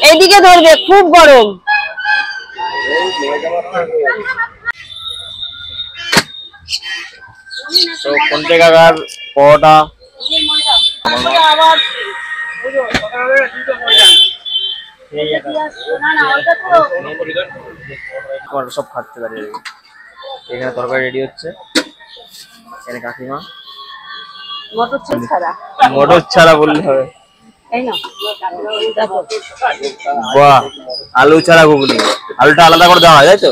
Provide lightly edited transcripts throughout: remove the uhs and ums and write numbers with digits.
এইদিকে ধরবে, খুব গরম। তো কোনটে কাকার পরোটা সব খাচ্ছে দাঁড়িয়ে। এখানে তরকারি রেডি হচ্ছে, এখানে কাকিমা মটর ছাড়া বললে হবে। বাহ, আলু ছাড়া ঘুগনি। আলুটা আলাদা করে দেওয়া হয় তাই তো?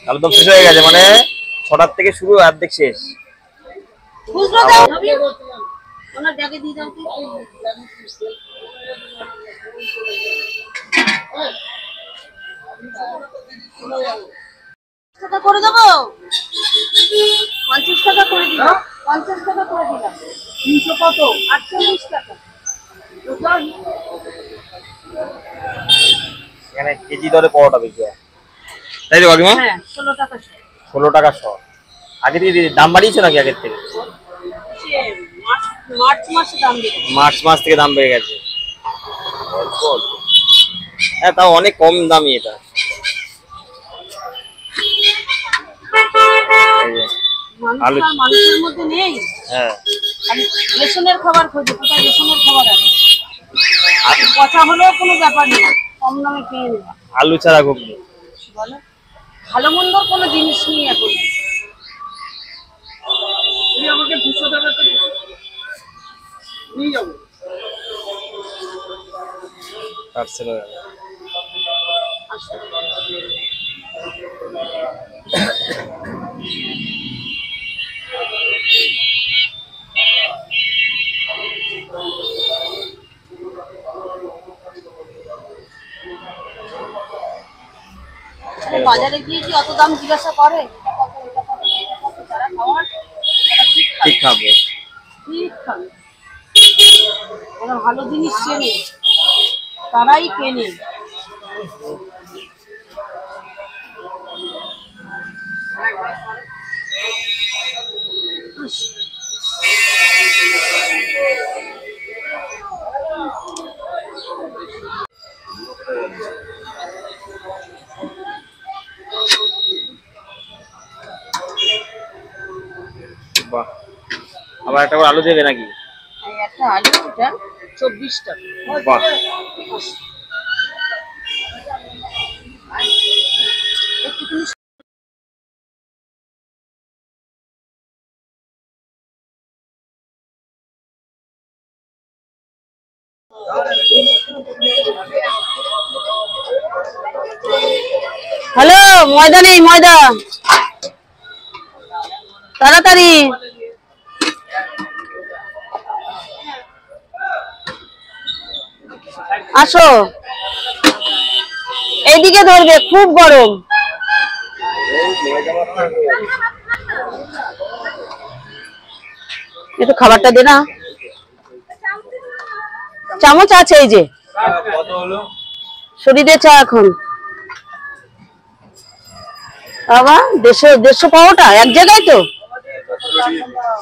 আলু তো শেষ হয়ে গেছে, মানে 6টার থেকে শুরু, অর্ধেক শেষ। করে দেবো 50 টাকা করে দিলাম, 50 টাকা করে দিলাম। 300 কত? 48 টাকা। এখানে কেজি দরে পরোটা বিক্রি হয় তাই তো কাকিমা? হ্যাঁ, 16 টাকা। 16 টাকা শ। আগে থেকে দাম বাড়িয়েছে নাকি আগের থেকে? মার্চ মাস থেকে দাম বেড়ে গেছে। হ্যাঁ, তাও অনেক কম দামি এটা। আলু মানুষের মধ্যে নেই। হ্যাঁ, রেশনের খাবার খোঁজে, কোথায় রেশনের খাবার আছে? কথা হলেও কোনো ব্যাপার নেই, কম দামে পেয়ে নেবে। আলু ছাড়া ঘুগনি বলো, ভালো মন্দ কোনো জিনিস নেই এখন। আমাকে 200 টাকা তো নিয়ে যাবো। পার্সেল হয়ে গেল। বাজারে গিয়ে কি অত দাম জিজ্ঞাসা করে? ঠিক খাবে, ঠিক খাবে। ভালো জিনিস চেনে, তারাই কেনে। বাহ, আবার একটা করে আলু দেবে নাকি? একটা আলু, এটা 24 টাকা। বাহ, হ্যালো, ময়দা নেই, ময়দা তাড়াতাড়ি। আসো, এইদিকে ধরবে, খুব গরম। একটু খাবারটা দে না। চামচ আছে এই যে। শরীরে চা এখন বাবা, 150 পাওয়াটা এক জায়গায় তো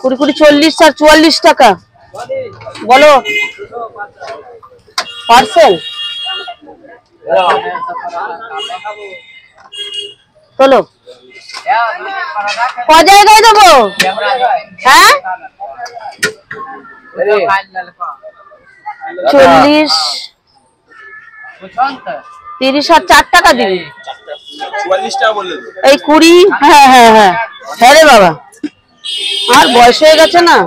20 40 আর 44 টাকা। বলো, পার্সেল চলো। ক জায়গায় দেবো? হ্যাঁ, 40 30 আর 4 টাকা দিবি। 44 টাকা বললে তো? এই 20। হ্যাঁ হ্যাঁ হ্যাঁ হ্যাঁ রে বাবা, আর বয়স হয়ে গেছে না,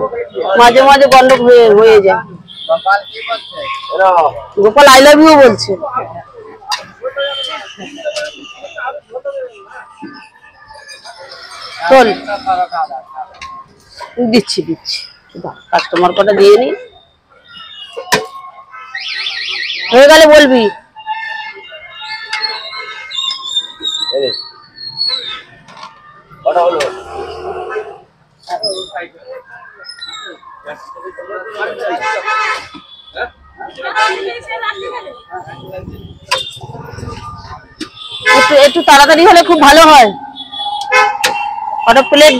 মাঝে মাঝে গন্ডক হয়ে যায়। গোপাল আই লাভ ইউ বলছে। চল, দিচ্ছি দিচ্ছি, কাস্টমার কটা দিয়ে নি, হয়ে গেলে বলবি। একটু তাড়াতাড়ি হলে খুব ভালো হয়। Order plate